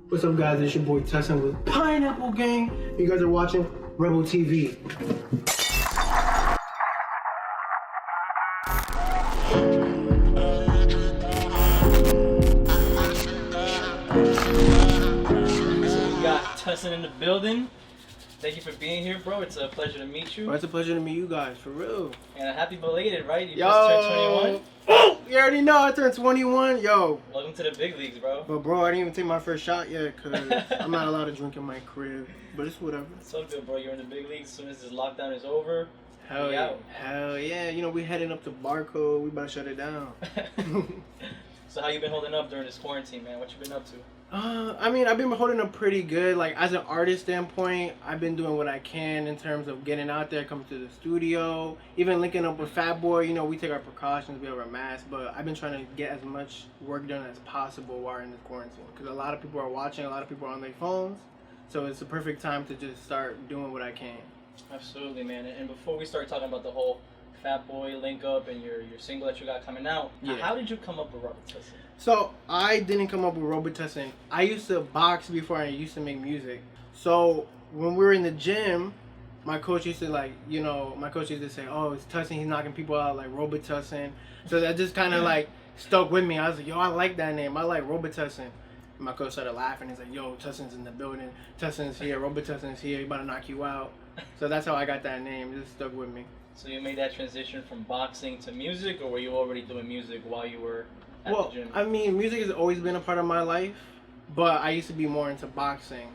What's up, guys? It's your boy TÚSSSIN with Pineapple Gang. You guys are watching rebleTV. We got TÚSSSIN in the building. Thank you for being here, bro. It's a pleasure to meet you. Well, it's a pleasure to meet you guys, for real. And a happy belated, right? You just turned 21. Oh, you already know I turned 21. Yo. Welcome to the big leagues, bro. But bro, I didn't even take my first shot yet because I'm not allowed to drink in my crib. But it's whatever. It's so good, bro. You're in the big leagues. As soon as this lockdown is over, Hell yeah. Hell yeah. You know, we heading up to Barcode. We about to shut it down. So how you been holding up during this quarantine, man? What you been up to? I mean, I've been holding up pretty good. Like, as an artist standpoint, I've been doing what I can in terms of getting out there, coming to the studio, even linking up with Fat Boy. You know, we take our precautions, we have our masks, but I've been trying to get as much work done as possible while in this quarantine. Because a lot of people are watching, a lot of people are on their phones, so it's the perfect time to just start doing what I can. Absolutely, man. And before we start talking about the whole Fat Boy link up and your single that you got coming out, how did you come up with rebleTV? So I didn't come up with rebleTV. I used to box before I used to make music. So when we were in the gym, my coach used to say, "Oh, it's TÚSSSIN, he's knocking people out like rebleTV." So that just kind of like stuck with me. I was like, "Yo, I like that name. I like rebleTV." My coach started laughing. He's like, "Yo, TÚSSIN's in the building. TÚSSIN's here. rebleTV's here. He about to knock you out." So that's how I got that name. It just stuck with me. So you made that transition from boxing to music, or were you already doing music while you were at the gym? I mean, music has always been a part of my life, but I used to be more into boxing.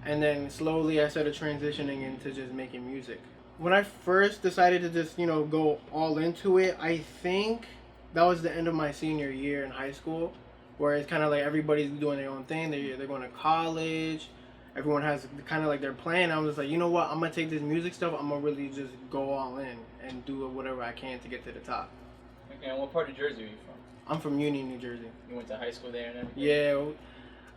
And then slowly I started transitioning into just making music. When I first decided to just, go all into it, I think that was the end of my senior year in high school, where it's kind of like everybody's doing their own thing. They're going to college. Everyone has kind of like their plan. I was just like, you know what? I'm going to take this music stuff. I'm going to really just go all in and do whatever I can to get to the top. Okay, and what part of Jersey are you from? I'm from Union, New Jersey. You went to high school there and everything? Yeah.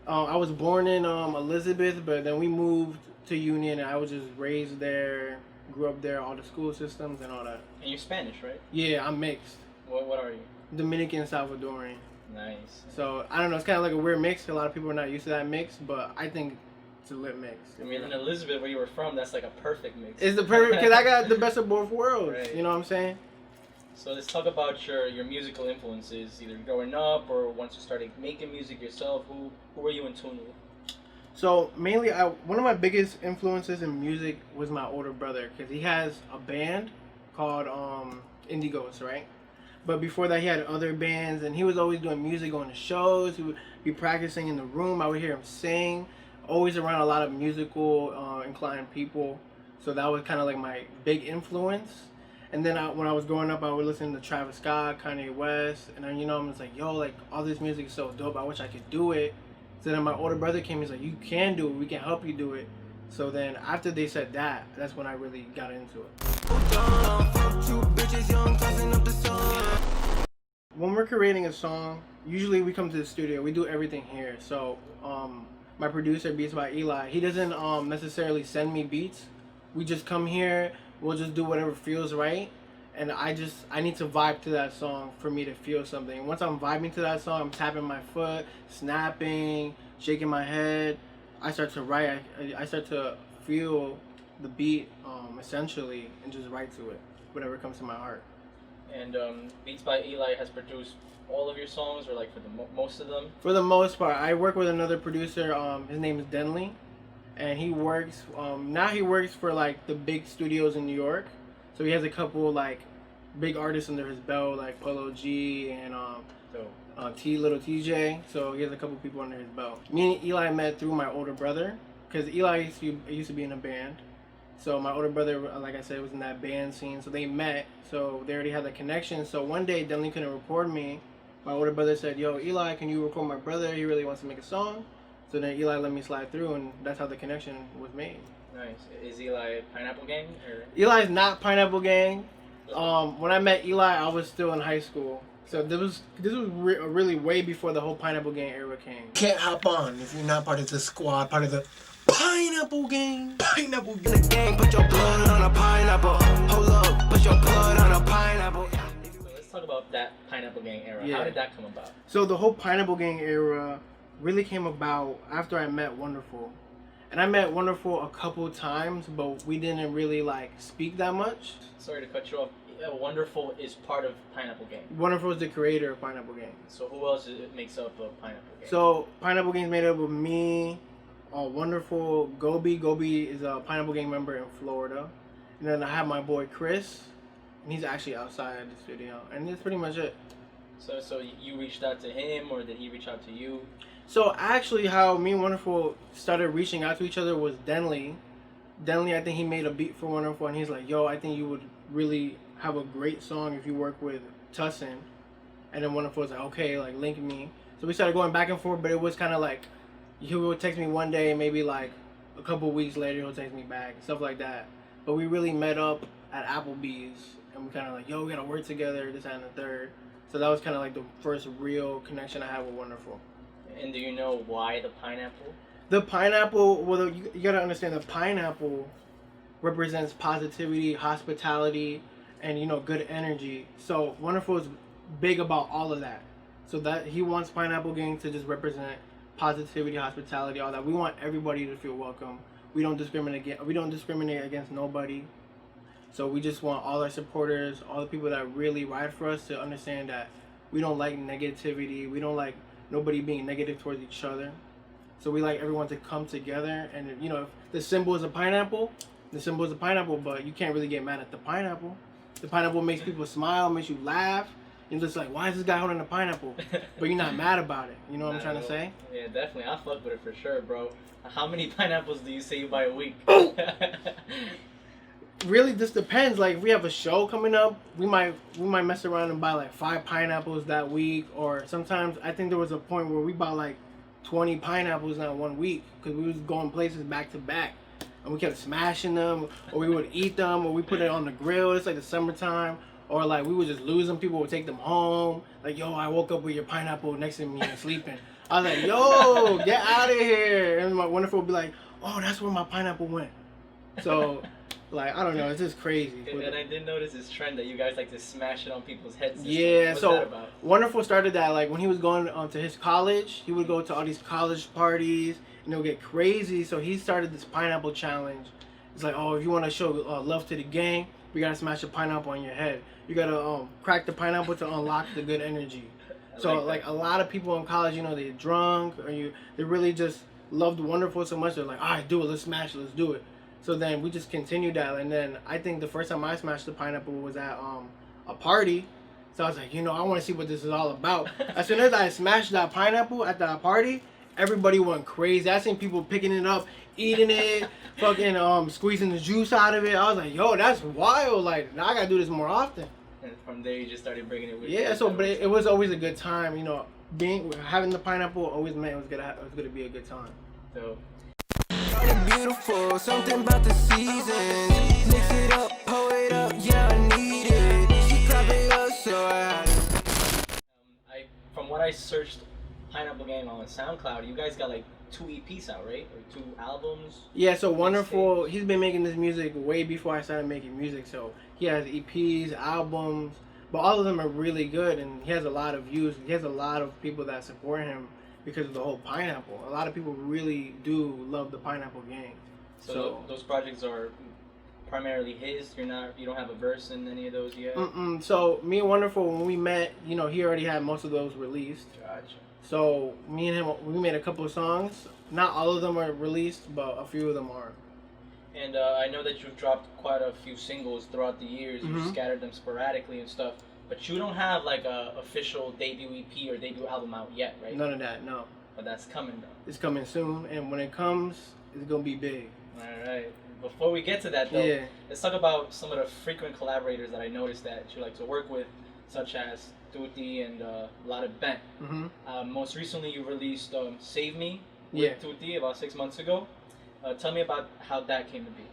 I was born in Elizabeth, but then we moved to Union, and I was just raised there, grew up there, all the school systems and all that. And you're Spanish, right? Yeah, I'm mixed. What are you? Dominican, Salvadorian. Nice. So, I don't know, it's kind of like a weird mix. A lot of people are not used to that mix, but I think it's a lit mix. I mean, in Elizabeth, where you were from, that's like a perfect mix. It's the perfect, because I got the best of both worlds. Right. You know what I'm saying? So let's talk about your musical influences, either growing up or once you started making music yourself. Who were you in tune with? So mainly, one of my biggest influences in music was my older brother, because he has a band called Indigos, right? But before that, he had other bands, and he was always doing music, going to shows. He would be practicing in the room. I would hear him sing, always around a lot of musical inclined people. So that was kind of like my big influence. And then when I was growing up, I would listen to Travis Scott, Kanye West, and then, I'm just like, yo, like, all this music is so dope, I wish I could do it. So then my older brother came, he's like, you can do it, we can help you do it. So then after they said that, that's when I really got into it. When we're creating a song, usually we come to the studio, we do everything here. So my producer, Beats by Eli, he doesn't necessarily send me beats. We just come here, we'll just do whatever feels right, and I need to vibe to that song for me to feel something. Once I'm vibing to that song, I'm tapping my foot, snapping, shaking my head, I start to write. I start to feel the beat essentially, and just write to it, whatever comes to my heart. And Beats by Eli has produced all of your songs, or like for the most of them? For the most part. I work with another producer, his name is Denley. And he works, now he works for like the big studios in New York. So he has a couple like big artists under his belt, like Polo G and Little TJ. So he has a couple people under his belt. Me and Eli met through my older brother, because Eli used to be in a band. So my older brother, like I said, was in that band scene. So they met, so they already had that connection. So one day, Denley couldn't record me. My older brother said, yo, Eli, can you record my brother? He really wants to make a song. So then Eli let me slide through, and that's how the connection was made. Nice. Is Eli Pineapplegang? Or? Eli's not Pineapplegang. When I met Eli, I was still in high school. So this was really way before the whole Pineapplegang era came. Can't hop on if you're not part of the squad, part of the Pineapplegang. Pineapplegang, put your blood on a pineapple. Hold up, put your blood on a pineapple. So let's talk about that Pineapplegang era. Yeah. How did that come about? So the whole Pineapplegang era really came about after I met Wonderful. And I met Wonderful a couple times, but we didn't really like speak that much. Sorry to cut you off. Wonderful is part of Pineapplegang. Wonderful is the creator of Pineapplegang. So who else makes up Pineapplegang? So Pineapplegang is made up of me, Wonderful, Gobi. Gobi is a Pineapplegang member in Florida. And then I have my boy Chris, and he's actually outside of this video. And that's pretty much it. So you reached out to him, or did he reach out to you? So actually how me and Wonderful started reaching out to each other was Denley. Denley, I think he made a beat for Wonderful, and he's like, yo, I think you would really have a great song if you work with TÚSSSIN. And then Wonderful was like, okay, like link me. So we started going back and forth, but it was kind of like, he would text me one day, and maybe like a couple weeks later he'll text me back, stuff like that. But we really met up at Applebee's, and we kind of like, yo, we gotta work together, this, that, and the third. So that was kind of like the first real connection I had with Wonderful. And do you know why the pineapple? The pineapple, well, you gotta understand, the pineapple represents positivity, hospitality, and, you know, good energy. So Wonderful is big about all of that. So that he wants Pineapplegang to just represent positivity, hospitality, all that. We want everybody to feel welcome. We don't discriminate against nobody. So we just want all our supporters, all the people that really ride for us, to understand that we don't like negativity. We don't like nobody being negative towards each other. So we like everyone to come together. And, you know, if the symbol is a pineapple, the symbol is a pineapple, but you can't really get mad at the pineapple. The pineapple makes people smile, makes you laugh. You're just like, why is this guy holding a pineapple? But you're not mad about it. You know what I'm trying to say? Yeah, definitely. I fuck with it for sure, bro. How many pineapples do you say you buy a week? Really, this depends. Like, if we have a show coming up, we might mess around and buy like 5 pineapples that week. Or sometimes, I think there was a point where we bought like 20 pineapples in that 1 week, because we was going places back to back, and we kept smashing them, or we would eat them, or we put it on the grill. It's like the summertime. Or like we would just lose them. People would take them home. Like, yo, I woke up with your pineapple next to me and sleeping. I was like, yo, get out of here. And my Wonderful would be like, oh, that's where my pineapple went. So, like, I don't know. It's just crazy. And I did notice this trend that you guys like to smash it on people's heads. Yeah, What's so that about? Wonderful started that, like, when he was going to his college. He would go to all these college parties, and it would get crazy. So he started this pineapple challenge. It's like, oh, if you want to show love to the gang, we got to smash a pineapple on your head. You got to crack the pineapple to unlock the good energy. So, like a lot of people in college, you know, they're drunk, or they really just loved Wonderful so much, they're like, all right, do it, let's smash it, let's do it. So then we just continued that, and then I think the first time I smashed the pineapple was at a party. So I was like, you know, I want to see what this is all about. As soon as I smashed that pineapple at that party, everybody went crazy. I seen people picking it up, eating it, fucking squeezing the juice out of it. I was like, yo, that's wild. Like, now I gotta do this more often. And from there, you just started bringing it with you. Yeah, so but it was always a good time, you know. Having the pineapple always meant it was gonna be a good time. So, Beautiful, something about the season. Mix it up, pull it up, yeah, I need it. She clap it up, so I had it. from what I searched, Pineapplegang on SoundCloud, you guys got like 2 EPs out, right? Or 2 albums? Yeah, so Wonderful, he's been making this music way before I started making music. So he has EPs, albums, but all of them are really good, and he has a lot of views. He has a lot of people that support him because of the whole pineapple. A lot of people really do love the Pineapplegang. So those projects are primarily his. You don't have a verse in any of those yet? So me and Wonderful, when we met, you know, he already had most of those released. Gotcha. So me and him, we made a couple of songs. Not all of them are released, but a few of them are. And I know that you've dropped quite a few singles throughout the years. Mm-hmm. You've scattered them sporadically and stuff. But you don't have like a official debut EP or debut album out yet, right? None of that, no. But that's coming though. It's coming soon, and when it comes, it's gonna be big. All right. Before we get to that though, Yeah. let's talk about some of the frequent collaborators that I noticed that you like to work with, such as Tutti and rebleTV. Mm-hmm. Most recently, you released "Save Me" with Yeah. Tutti about 6 months ago. Tell me about how that came to be.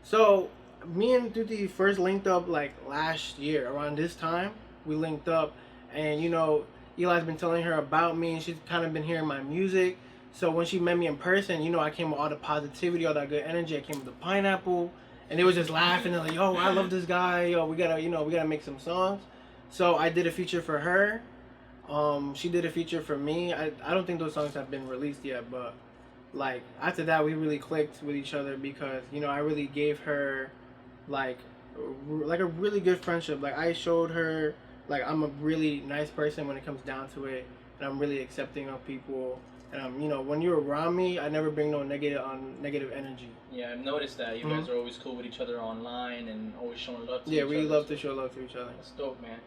So me and Tutti first linked up like last year around this time. We linked up, and you know, Eli's been telling her about me, and she's kind of been hearing my music. So when she met me in person, you know, I came with all the positivity, all that good energy. I came with the pineapple, and they was just laughing. They're like, "Yo, I love this guy. Yo, we gotta make some songs." So I did a feature for her. She did a feature for me. I don't think those songs have been released yet, but like after that we really clicked with each other because I really gave her like a really good friendship. Like I showed her like I'm a really nice person when it comes down to it, and I'm really accepting of people. And when you're around me, I never bring no negative energy. Yeah, I've noticed that you guys are always cool with each other online and always showing love to each Yeah, other. we love to show love to each other. That's dope, man.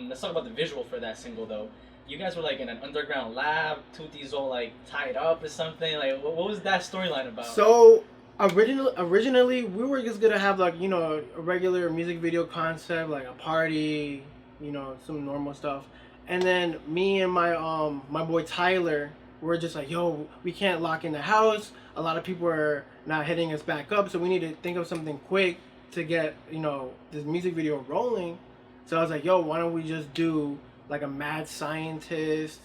Let's talk about the visual for that single though. You guys were like in an underground lab. Tootie's all like tied up or something. Like, what was that storyline about? So originally we were just gonna have like a regular music video concept, like a party, some normal stuff. And then me and my boy Tyler were just like, yo, we can't lock in the house. A lot of people are not hitting us back up, so we need to think of something quick to get this music video rolling. So I was like, yo, why don't we just do like a mad scientist,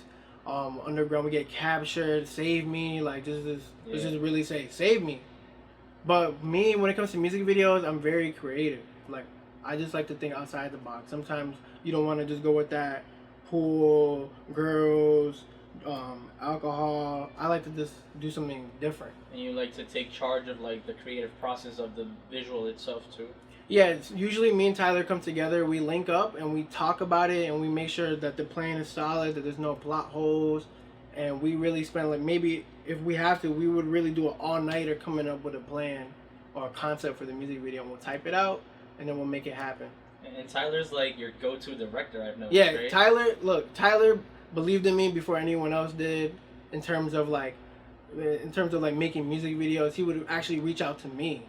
underground, we get captured, save me, like let's just really say save me. But me, when it comes to music videos, I'm very creative. Like I just like to think outside the box. Sometimes you don't want to just go with that pool, girls, alcohol. I like to just do something different. And you like to take charge of like the creative process of the visual itself too. Yeah, it's usually me and Tyler come together, we link up and we talk about it and we make sure that the plan is solid, that there's no plot holes, and we really spend like maybe if we have to, we would really do an all-nighter coming up with a plan or a concept for the music video, and we'll type it out and then we'll make it happen. And Tyler's like your go-to director, I've noticed. Yeah, right? Tyler believed in me before anyone else did in terms of like making music videos. He would actually reach out to me.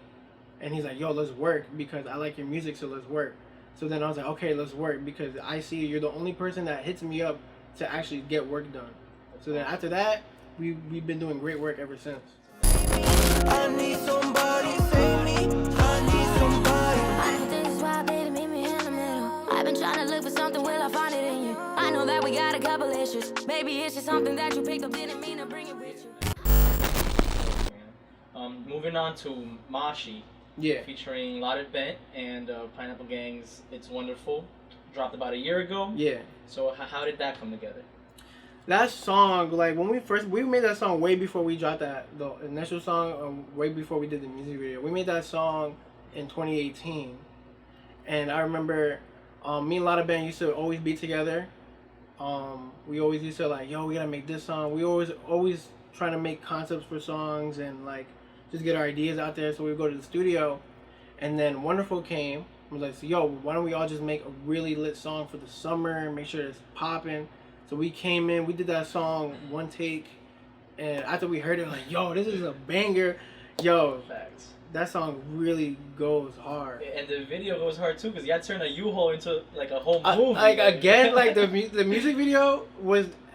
And he's like, yo, let's work because I like your music, so let's work. So then I was like, okay, let's work because I see you're the only person that hits me up to actually get work done. So then after that, we've been doing great work ever since. I need somebody, save me. I need somebody. I know this is why, baby, meet me in the middle. I've been trying to look for something, will I find it in you? I know that we got a couple issues. Maybe it's just something that you picked up, didn't mean to bring it with you. Moving on to Mashi. Yeah. Featuring Lottie Bent and Pineapplegang's It's Wonderful. Dropped about a year ago. Yeah. So how did that come together? That song, like when we made that song way before we dropped the initial song, way before we did the music video. We made that song in 2018, and I remember me and Lottie Bent used to always be together. We always used to like, yo, we gotta make this song. We always trying to make concepts for songs and like just get our ideas out there. So we go to the studio, and then Wonderful came. I was like, so, yo, why don't we all just make a really lit song for the summer and make sure it's popping? So we came in, we did that song one take, and after we heard it, like, yo, this is a banger. Yo, Facts. that song really goes hard. And the video goes hard too, because you had to turn a U-Haul into like a whole movie. Like again, like the music video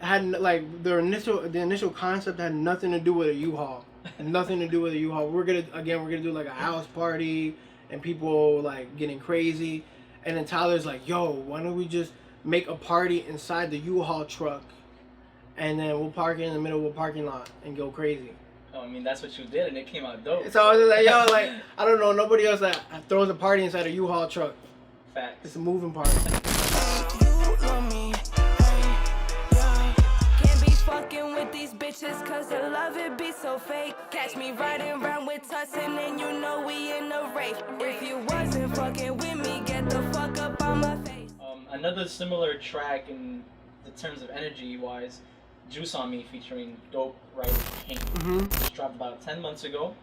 had like the initial concept had nothing to do with a U-Haul. Nothing to do with a U-Haul. We're gonna do like a house party and people like getting crazy, and then Tyler's like, yo, why don't we just make a party inside the U-Haul truck, and then we'll park it in the middle of a parking lot and go crazy. Oh, I mean, that's what you did, and it came out dope. So I was just like, yo, like I don't know, nobody else that throws a party inside a U-Haul truck. Facts. It's a moving party. You love me. Can't be fucking with these bitches cause the love it be so fake. Catch me riding around with TÚSSSIN and you know we in a race. If you wasn't fucking with me, get the fuck up on my face. Another similar track in the terms of energy wise, Juice on Me featuring Dope Riley Kane. Which dropped about 10 months ago.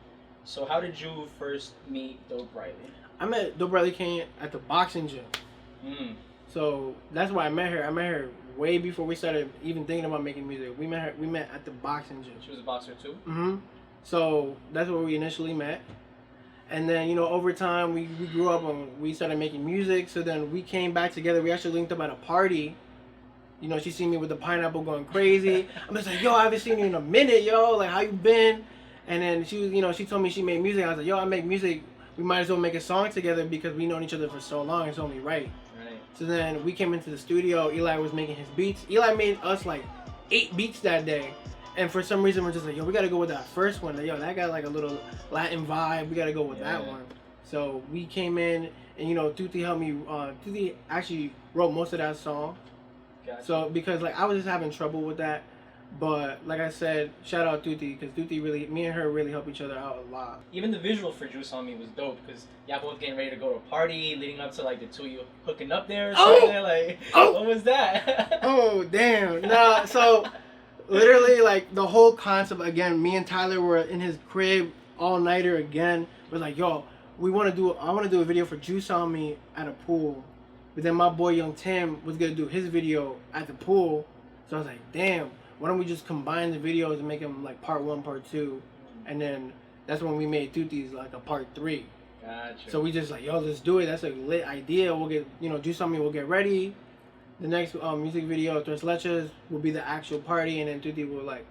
So how did you first meet Dope Riley? I met Dope Riley Kane at the boxing gym. So that's why I met her. I met her way before we started even thinking about making music. We met at the boxing gym. She was a boxer too? So that's where we initially met. And then, over time, we grew up and we started making music. So then we came back together. We actually linked up at a party. She seen me with the pineapple going crazy. I'm just like, yo, I haven't seen you in a minute, yo. Like, how you been? And then she told me she made music. I was like, yo, I make music. We might as well make a song together because we've known each other for so long. It's only right. So then we came into the studio. Eli was making his beats. Eli made us like 8 beats that day. And for some reason, we're just like, yo, we got to go with that first one. Like, yo, that got like a little Latin vibe. We got to go with that one. So we came in and, Tutti helped me. Tutti actually wrote most of that song. Gotcha. So because like I was just having trouble with that, but like I said, shout out Tuti because Tuti really, me and her really help each other out a lot. Even the visual for Juice on Me was dope because y'all both getting ready to go to a party, leading up to like the two of you hooking up there or something. Like, what was that? Oh damn! Nah, so literally like the whole concept again. Me and Tyler were in his crib all nighter again. We're like, yo, I want to do a video for Juice on Me at a pool. But then my boy Young Tim was gonna do his video at the pool. So I was like, damn, why don't we just combine the videos and make them like part 1, part 2, and then that's when we made Tuti's like a part 3. Gotcha. So we just like, yo, let's do it. That's a lit idea. We'll get, Juice on Me will get ready. The next music video, Tres Leches, will be the actual party, and then Tuti will like,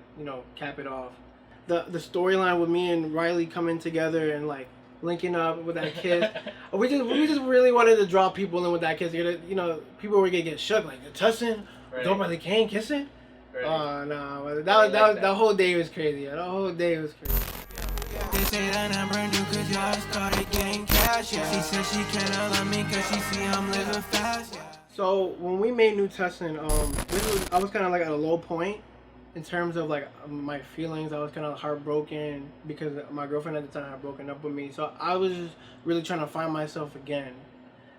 cap it off. The storyline with me and Riley coming together and like linking up with that kiss. we just really wanted to draw people in with that kiss. People were gonna get shook like the TÚSSSIN, Don't Really Kane kissing. Oh no, that whole day was crazy. That whole day was crazy. They say that I'm brand new cause y'all started getting cash, yeah. She said she cannot love me cause she see I'm living fast, yeah. So when we made New TÚSSSIN, I was kind of like at a low point in terms of like my feelings. I was kind of heartbroken because my girlfriend at the time had broken up with me. So I was just really trying to find myself again.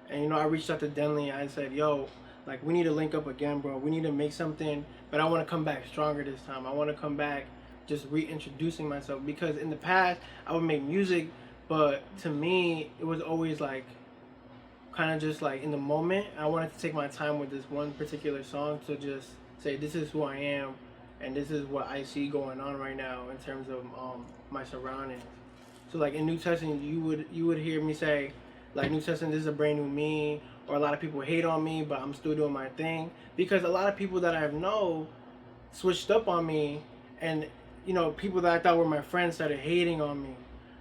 And I reached out to Denley. I said, yo, like we need to link up again, bro. We need to make something, but I want to come back stronger this time. I want to come back just reintroducing myself, because in the past I would make music, but to me it was always like kind of just like in the moment. I wanted to take my time with this one particular song to just say this is who I am and this is what I see going on right now in terms of my surroundings. So like in New TÚSSSIN, you would hear me say like, New TÚSSSIN, this is a brand new me, or a lot of people hate on me, but I'm still doing my thing, because a lot of people that I know switched up on me, and people that I thought were my friends started hating on me.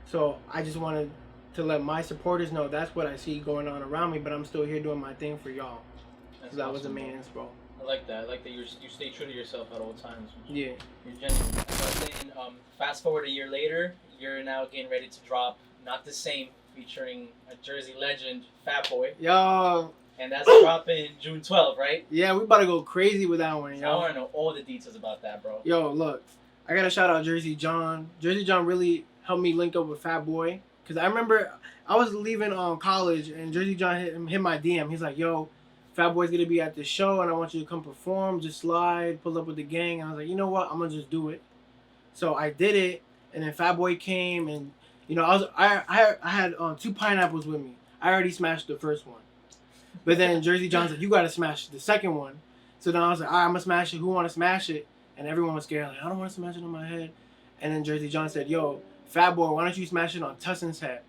So I just wanted to let my supporters know that's what I see going on around me, but I'm still here doing my thing for y'all. That's that awesome, was the main bro. inspo. I like that. I like that you stay true to yourself at all times. Yeah. You're genuine. That's what I'm saying. Fast forward a year later, you're now getting ready to drop Not the Same, featuring a Jersey legend, Fat Boy. Yo. And that's dropping June 12th, right? Yeah, we about to go crazy with that one, yo. So I want to know all the details about that, bro. Yo, look, I gotta shout out Jersey John. Jersey John really helped me link up with Fat Boy, because I remember I was leaving college and Jersey John hit my DM. He's like, yo, Fat Boy's gonna be at the show and I want you to come perform, just slide, pull up with the gang. And I was like, you know what, I'm gonna just do it. So I did it, and then Fat Boy came, and I had 2 pineapples with me. I already smashed the first one, but then Jersey John said, you gotta smash the second one. So then I was like, all right, I'm gonna smash it. Who wanna smash it? And everyone was scared, like, I don't want to smash it on my head. And then Jersey John said, yo, Fat Boy, why don't you smash it on TÚSSSIN's head?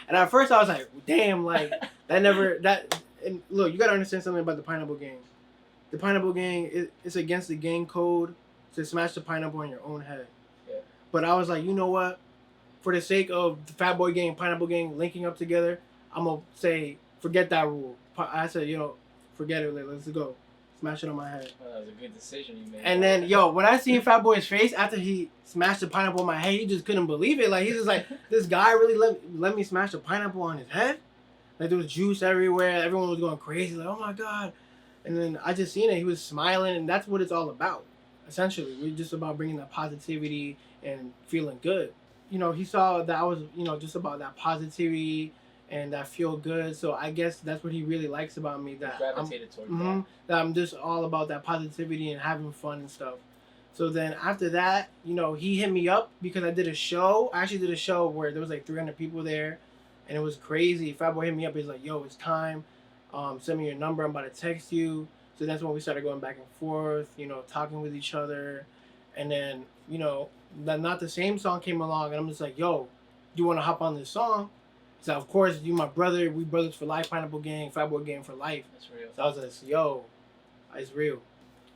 And at first I was like, damn, like, and look, you got to understand something about the Pineapple Gang. The Pineapple Gang, it's against the gang code to smash the pineapple on your own head. Yeah. But I was like, you know what? For the sake of the Fat Boy Gang, Pineapple Gang linking up together, I'm going to say, forget that rule. I said, forget it, let's go. Smash it on my head. Well, that was a good decision you made. And then, when I seen Fat Boy's face after he smashed the pineapple on my head, he just couldn't believe it. Like, he's just like, this guy really let me smash the pineapple on his head? Like, there was juice everywhere. Everyone was going crazy. Like, oh my God. And then I just seen it. He was smiling, and that's what it's all about. Essentially, we're just about bringing that positivity and feeling good. He saw that I was, just about that positivity and that feel good. So I guess that's what he really likes about me. That gravitated towards that. That I'm just all about that positivity and having fun and stuff. So then after that, he hit me up because I did a show. I actually did a show where there was like 300 people there, and it was crazy. Fat Boy hit me up. He's like, yo, it's time. Send me your number. I'm about to text you. So that's when we started going back and forth, talking with each other. And then, the Not the Same song came along, and I'm just like, yo, do you want to hop on this song? So of course, you my brother, we brothers for life, Pineapple Gang, Fat Boy Gang for life. That's real. So I was like, yo, it's real.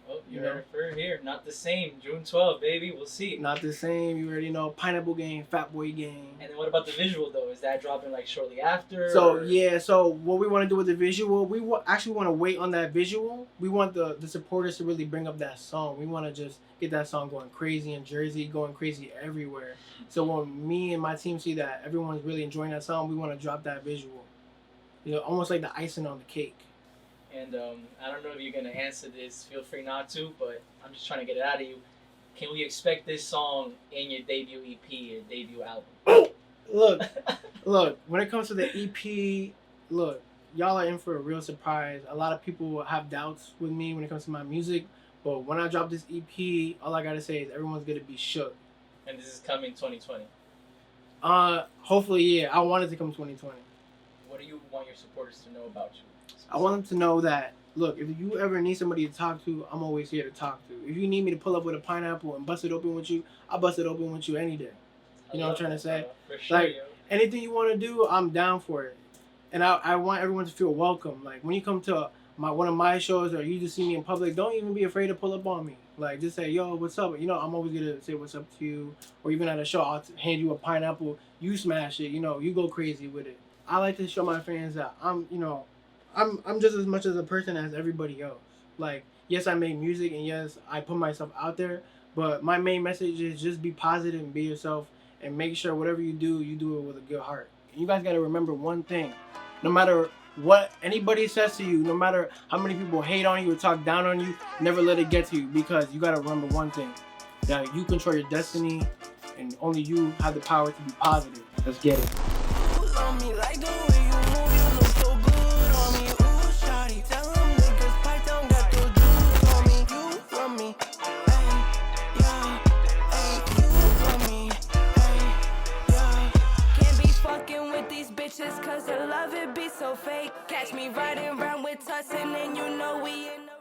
Oh, you heard it here. Not the Same, June 12th, baby. We'll see. Not the Same, you already know. Pineapple Gang, Fat Boy Gang. And then what about the visual though? Is that dropping like shortly after? So yeah, so what we want to do with the visual, we actually want to wait on that visual. We want the supporters to really bring up that song. We want to just get that song going crazy in Jersey, going crazy everywhere. So when me and my team see that everyone's really enjoying that song, we want to drop that visual. Almost like the icing on the cake. And I don't know if you're gonna answer this. Feel free not to, but I'm just trying to get it out of you. Can we expect this song in your debut EP, your debut album? Look. When it comes to the EP, look, y'all are in for a real surprise. A lot of people have doubts with me when it comes to my music, but when I drop this EP, all I gotta say is everyone's gonna be shook. And this is coming 2020. Hopefully, yeah. I want it to come 2020. What do you want your supporters to know about you? I want them to know that, look, if you ever need somebody to talk to, I'm always here to talk to. If you need me to pull up with a pineapple and bust it open with you, I'll bust it open with you any day. You know what I'm trying to say? For sure, Like, yo. anything you want to do, I'm down for it. And I want everyone to feel welcome. Like, when you come to one of my shows or you just see me in public, don't even be afraid to pull up on me. Like, just say, yo, what's up? You know, I'm always going to say what's up to you. Or even at a show, I'll hand you a pineapple. You smash it. You know, you go crazy with it. I like to show my fans that I'm just as much as a person as everybody else. Like, yes, I make music and yes, I put myself out there, but my main message is just be positive and be yourself and make sure whatever you do it with a good heart. You guys got to remember one thing. No matter what anybody says to you, no matter how many people hate on you or talk down on you, never let it get to you, because you got to remember one thing, that you control your destiny and only you have the power to be positive. Let's get it. On me like the way you move, you look so good on me. Ooh, shawty, tell them niggas Python got the juice on me. You from me, ay, yeah, ay, you from me, ay, yeah. Can't be fucking with these bitches cause the love it be so fake. Catch me riding around with TÚSSSIN and you know we in the